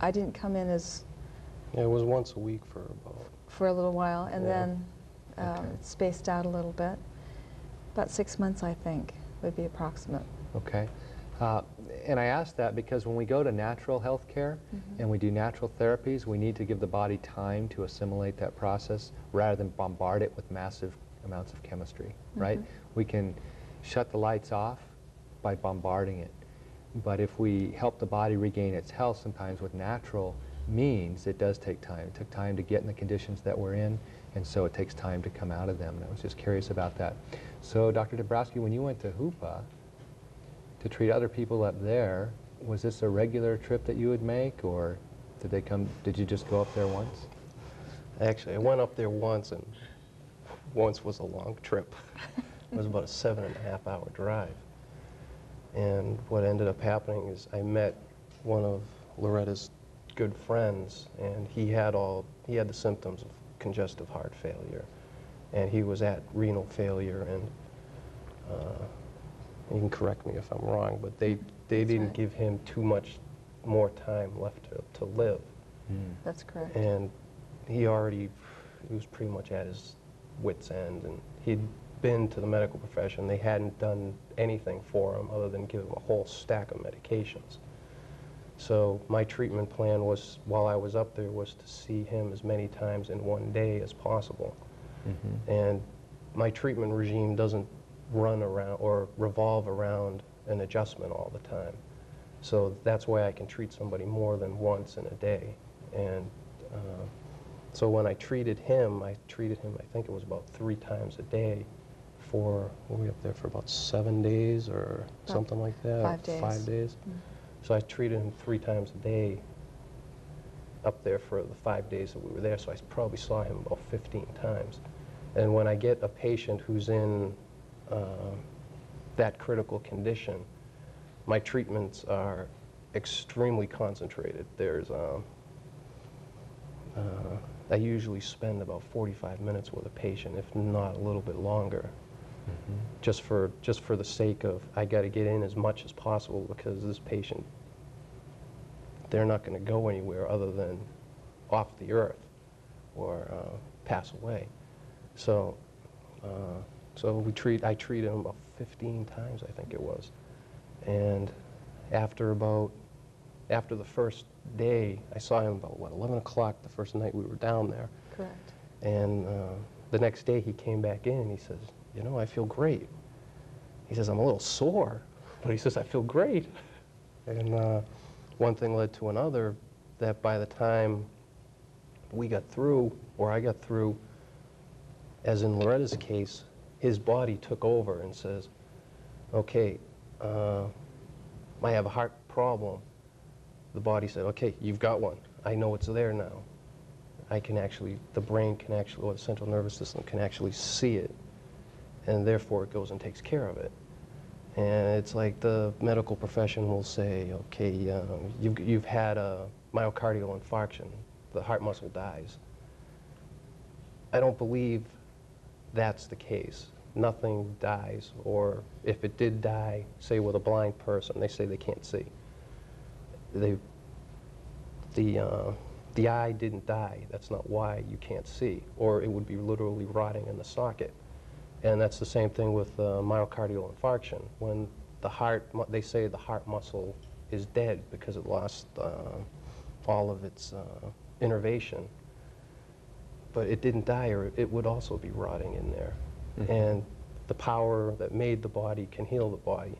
I didn't come in as Yeah, it was once a week for a little while, and Yeah. then Okay. spaced out a little bit. About 6 months, I think, would be approximate. Okay. And I ask that because when we go to natural health care and we do natural therapies, we need to give the body time to assimilate that process rather than bombard it with massive amounts of chemistry, right? We can shut the lights off by bombarding it. But if we help the body regain its health sometimes with natural means, it does take time. It took time to get in the conditions that we're in, and so it takes time to come out of them. And I was just curious about that. So, Dr. Dabrowski, when you went to Hoopa to treat other people up there, was this a regular trip that you would make, or did you just go up there once? Actually, I went up there once, and once was a long trip. It was about a 7.5-hour drive. And what ended up happening is I met one of Loretta's good friends, and he had the symptoms of congestive heart failure, and he was at renal failure, and you can correct me if I'm wrong, but they didn't give him too much more time left to live. That's correct. And he was pretty much at his wit's end, and he'd been to the medical profession. They hadn't done anything for him other than give him a whole stack of medications. So my treatment plan was, while I was up there, was to see him as many times in one day as possible. And my treatment regime doesn't run around or revolve around an adjustment all the time. So that's why I can treat somebody more than once in a day. And so when I treated him, I think it was about 3 times a day were we up there for about 7 days or something like that? 5 days. 5 days. So I treated him 3 times a day up there for the 5 days that we were there, so I probably saw him about 15 times. And when I get a patient who's in that critical condition, my treatments are extremely concentrated. I usually spend about 45 minutes with a patient, if not a little bit longer, just for the sake of, I got to get in as much as possible, because this patient, they're not going to go anywhere other than off the earth or pass away. So I treated him about 15 times, I think it was. And after the first day, I saw him about, 11 o'clock the first night we were down there. Correct. And the next day he came back in and he says, you know, I feel great. He says, I'm a little sore, but he says, I feel great. And one thing led to another, that by the time we got through, or I got through, as in Loretta's case, his body took over and says, okay, I have a heart problem. The body said, okay, you've got one. I know it's there now. The brain can actually, or the central nervous system can actually see it, and therefore it goes and takes care of it. And it's like the medical profession will say, okay, you've had a myocardial infarction, the heart muscle dies. I don't believe that's the case. Nothing dies, or if it did die, say with a blind person, they say they can't see. The eye didn't die. That's not why you can't see, or it would be literally rotting in the socket. And that's the same thing with myocardial infarction. When the heart, they say the heart muscle is dead because it lost all of its innervation. But it didn't die, or it would also be rotting in there. And the power that made the body can heal the body.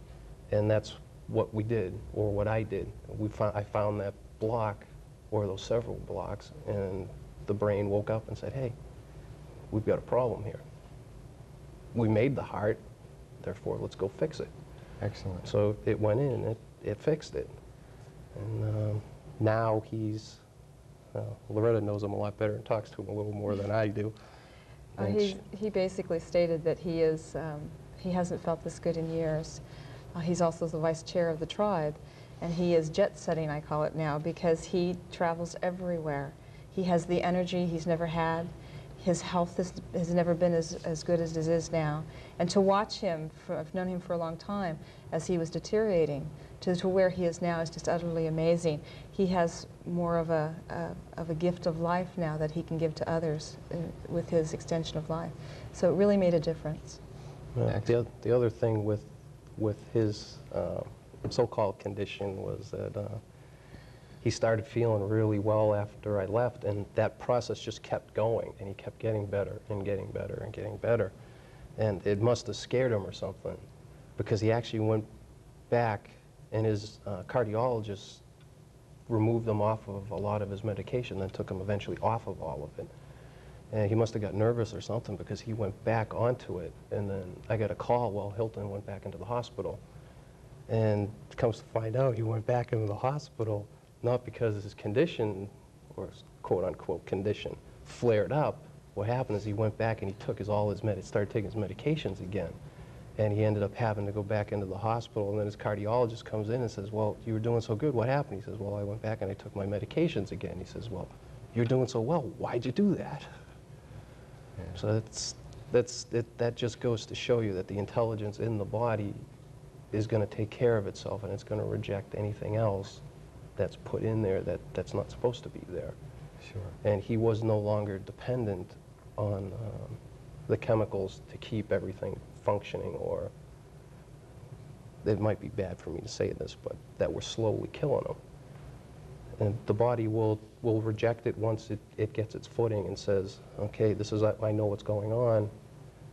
And that's what we did, or what I did. I found that block, or those several blocks, and the brain woke up and said, hey, we've got a problem here. We made the heart, therefore let's go fix it. Excellent. So it went in and it fixed it. And now Loretta knows him a lot better and talks to him a little more than I do. He basically stated that he hasn't felt this good in years. He's also the vice chair of the tribe, and he is jet-setting, I call it now, because he travels everywhere. He has the energy he's never had. His health has never been as good as it is now. And to watch him, I've known him for a long time, as he was deteriorating, to where he is now is just utterly amazing. He has more of a gift of life now that he can give to others with his extension of life. So it really made a difference. The other thing with his so-called condition was that he started feeling really well after I left, and that process just kept going, and he kept getting better and getting better and getting better. And it must have scared him or something, because he actually went back, and his cardiologist removed him off of a lot of his medication, then took him eventually off of all of it. And he must have got nervous or something, because he went back onto it. And then I got a call while Hilton went back into the hospital. And comes to find out, he went back into the hospital not because his condition, or his quote-unquote condition, flared up. What happened is he went back and he took started taking his medications again. And he ended up having to go back into the hospital, and then his cardiologist comes in and says, well, you were doing so good, what happened? He says, well, I went back and I took my medications again. He says, well, you're doing so well, why'd you do that? Yeah. So that just goes to show you that the intelligence in the body is going to take care of itself, and it's going to reject anything else that's put in there that's not supposed to be there. Sure. And he was no longer dependent on the chemicals to keep everything functioning, or it might be bad for me to say this, but that were slowly killing him. And the body will reject it once it gets its footing and says, okay, I know what's going on,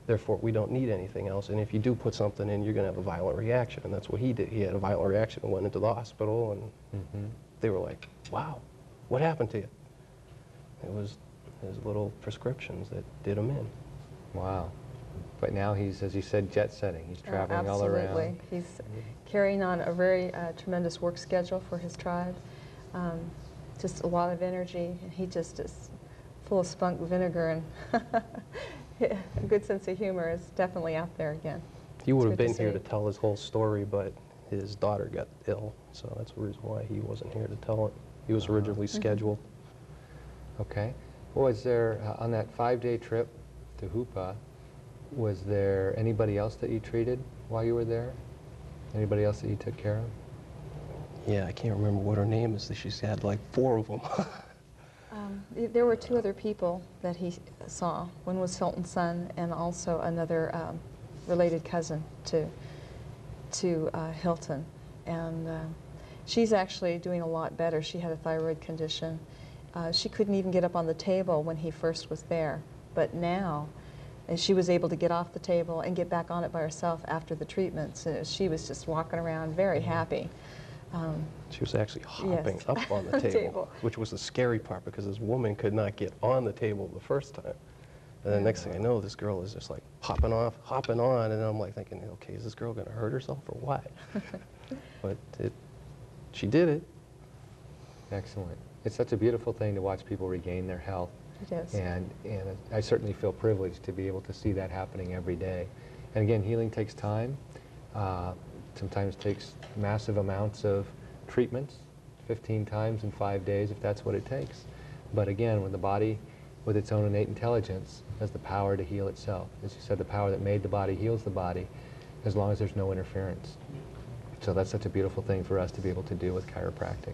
therefore we don't need anything else. And if you do put something in, you're going to have a violent reaction. And that's what he did. He had a violent reaction and went into the hospital, and they were like, wow, what happened to you? It was his little prescriptions that did him in. Wow. But now he's, as you said, jet setting. He's traveling all around. Absolutely. He's carrying on a very tremendous work schedule for his tribe. Just a lot of energy. He just is full of spunk vinegar, and a good sense of humor is definitely out there again. He would have been here to tell his whole story, but his daughter got ill, so that's the reason why he wasn't here to tell it. He was originally scheduled. Okay. Was there, on that 5-day trip to Hoopa, was there anybody else that you treated while you were there? Anybody else that you took care of? Yeah, I can't remember what her name is. She's had like 4 of them. There were 2 other people that he saw. One was Hilton's son, and also another related cousin to Hilton. And she's actually doing a lot better. She had a thyroid condition. She couldn't even get up on the table when he first was there. But now, she was able to get off the table and get back on it by herself after the treatments. She was just walking around very happy. She was actually hopping up on the table, which was the scary part, because this woman could not get on the table the first time. And the next thing I know, this girl is just like hopping off, hopping on, and I'm like thinking, okay, is this girl going to hurt herself or what? But she did it. Excellent. It's such a beautiful thing to watch people regain their health. It is. And I certainly feel privileged to be able to see that happening every day. And again, healing takes time. Sometimes takes massive amounts of treatments, 15 times in 5 days if that's what it takes. But again, when the body, with its own innate intelligence, has the power to heal itself. As you said, the power that made the body heals the body, as long as there's no interference. So that's such a beautiful thing for us to be able to do with chiropractic.